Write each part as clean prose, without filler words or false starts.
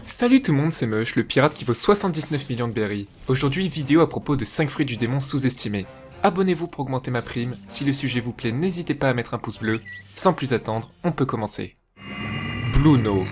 Salut tout le monde, c'est Mush, le pirate qui vaut 79 millions de berries. Aujourd'hui, vidéo à propos de 5 fruits du démon sous-estimés. Abonnez-vous pour augmenter ma prime, si le sujet vous plaît, n'hésitez pas à mettre un pouce bleu. Sans plus attendre, on peut commencer. Bluno.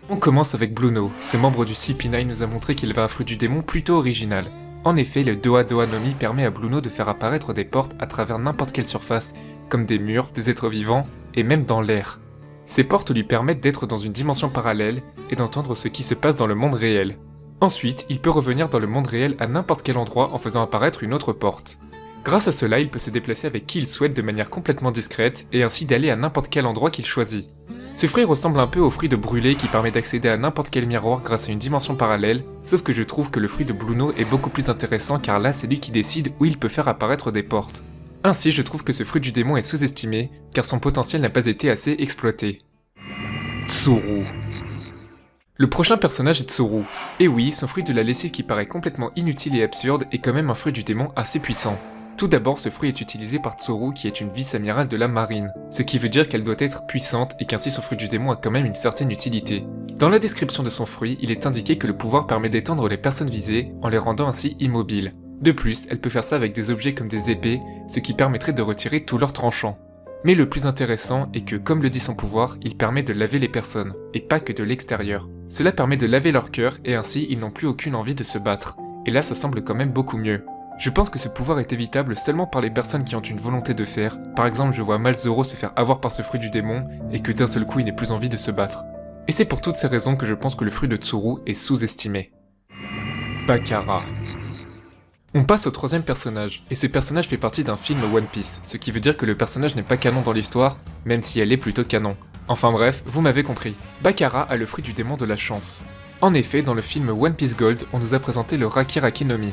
On commence avec Bluno. Ce membre du CP9 nous a montré qu'il avait un fruit du démon plutôt original. En effet, le Doa Doa no Mi permet à Bluno de faire apparaître des portes à travers n'importe quelle surface, comme des murs, des êtres vivants, et même dans l'air. Ces portes lui permettent d'être dans une dimension parallèle et d'entendre ce qui se passe dans le monde réel. Ensuite, il peut revenir dans le monde réel à n'importe quel endroit en faisant apparaître une autre porte. Grâce à cela, il peut se déplacer avec qui il souhaite de manière complètement discrète et ainsi d'aller à n'importe quel endroit qu'il choisit. Ce fruit ressemble un peu au fruit de Brûlé qui permet d'accéder à n'importe quel miroir grâce à une dimension parallèle, sauf que je trouve que le fruit de Bluno est beaucoup plus intéressant car là c'est lui qui décide où il peut faire apparaître des portes. Ainsi, je trouve que ce fruit du démon est sous-estimé, car son potentiel n'a pas été assez exploité. Tsuru. Le prochain personnage est Tsuru. Et oui, son fruit de la lessive qui paraît complètement inutile et absurde est quand même un fruit du démon assez puissant. Tout d'abord, ce fruit est utilisé par Tsuru qui est une vice-amirale de la marine, ce qui veut dire qu'elle doit être puissante et qu'ainsi son fruit du démon a quand même une certaine utilité. Dans la description de son fruit, il est indiqué que le pouvoir permet d'étendre les personnes visées en les rendant ainsi immobiles. De plus, elle peut faire ça avec des objets comme des épées, ce qui permettrait de retirer tous leurs tranchants. Mais le plus intéressant est que, comme le dit son pouvoir, il permet de laver les personnes, et pas que de l'extérieur. Cela permet de laver leur cœur et ainsi ils n'ont plus aucune envie de se battre. Et là ça semble quand même beaucoup mieux. Je pense que ce pouvoir est évitable seulement par les personnes qui ont une volonté de faire. Par exemple, je vois mal Zoro se faire avoir par ce fruit du démon et que d'un seul coup il n'ait plus envie de se battre. Et c'est pour toutes ces raisons que je pense que le fruit de Tsuru est sous-estimé. Bakara. On passe au troisième personnage, et ce personnage fait partie d'un film One Piece, ce qui veut dire que le personnage n'est pas canon dans l'histoire, même si elle est plutôt canon. Enfin bref, vous m'avez compris. Bakara a le fruit du démon de la chance. En effet, dans le film One Piece Gold, on nous a présenté le Raki Raki no Mi.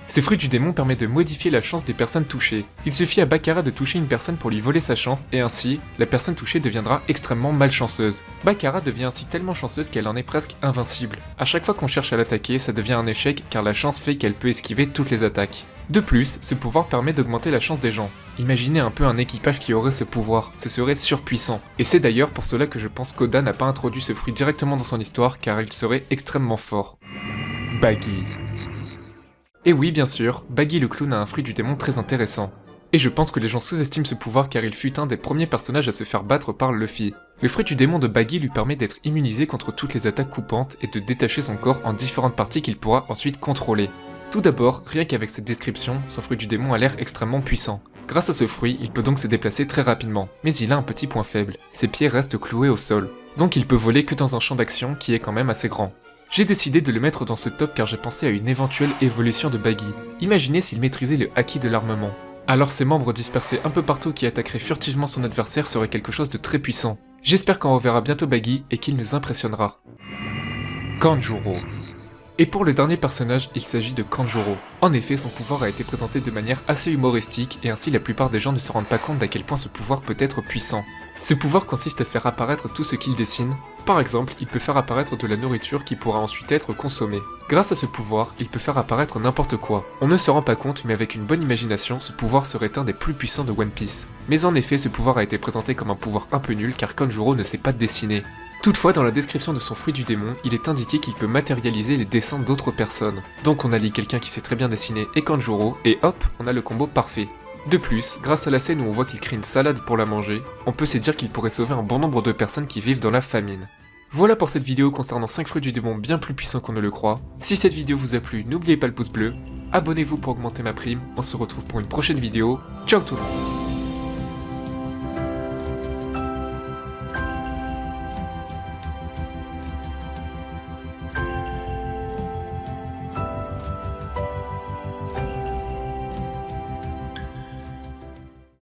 Ce fruit du démon permet de modifier la chance des personnes touchées. Il suffit à Bakara de toucher une personne pour lui voler sa chance et ainsi, la personne touchée deviendra extrêmement malchanceuse. Bakara devient ainsi tellement chanceuse qu'elle en est presque invincible. À chaque fois qu'on cherche à l'attaquer, ça devient un échec car la chance fait qu'elle peut esquiver toutes les attaques. De plus, ce pouvoir permet d'augmenter la chance des gens. Imaginez un peu un équipage qui aurait ce pouvoir, ce serait surpuissant. Et c'est d'ailleurs pour cela que je pense qu'Oda n'a pas introduit ce fruit directement dans son histoire car il serait extrêmement fort. Buggy. Et oui, bien sûr, Buggy le clown a un fruit du démon très intéressant. Et je pense que les gens sous-estiment ce pouvoir car il fut un des premiers personnages à se faire battre par Luffy. Le fruit du démon de Buggy lui permet d'être immunisé contre toutes les attaques coupantes et de détacher son corps en différentes parties qu'il pourra ensuite contrôler. Tout d'abord, rien qu'avec cette description, son fruit du démon a l'air extrêmement puissant. Grâce à ce fruit, il peut donc se déplacer très rapidement, mais il a un petit point faible, ses pieds restent cloués au sol. Donc il peut voler que dans un champ d'action qui est quand même assez grand. J'ai décidé de le mettre dans ce top car j'ai pensé à une éventuelle évolution de Buggy. Imaginez s'il maîtrisait le haki de l'armement. Alors ses membres dispersés un peu partout qui attaqueraient furtivement son adversaire serait quelque chose de très puissant. J'espère qu'on reverra bientôt Buggy et qu'il nous impressionnera. Kanjuro. Et pour le dernier personnage, il s'agit de Kanjuro. En effet, son pouvoir a été présenté de manière assez humoristique et ainsi la plupart des gens ne se rendent pas compte d'à quel point ce pouvoir peut être puissant. Ce pouvoir consiste à faire apparaître tout ce qu'il dessine. Par exemple, il peut faire apparaître de la nourriture qui pourra ensuite être consommée. Grâce à ce pouvoir, il peut faire apparaître n'importe quoi. On ne se rend pas compte, mais avec une bonne imagination, ce pouvoir serait un des plus puissants de One Piece. Mais en effet, ce pouvoir a été présenté comme un pouvoir un peu nul car Kanjuro ne sait pas dessiner. Toutefois, dans la description de son fruit du démon, il est indiqué qu'il peut matérialiser les dessins d'autres personnes. Donc on allie quelqu'un qui sait très bien dessiner et Kanjuro, et hop, on a le combo parfait. De plus, grâce à la scène où on voit qu'il crée une salade pour la manger, on peut se dire qu'il pourrait sauver un bon nombre de personnes qui vivent dans la famine. Voilà pour cette vidéo concernant 5 fruits du démon bien plus puissants qu'on ne le croit. Si cette vidéo vous a plu, n'oubliez pas le pouce bleu, abonnez-vous pour augmenter ma prime, on se retrouve pour une prochaine vidéo, ciao tout le monde.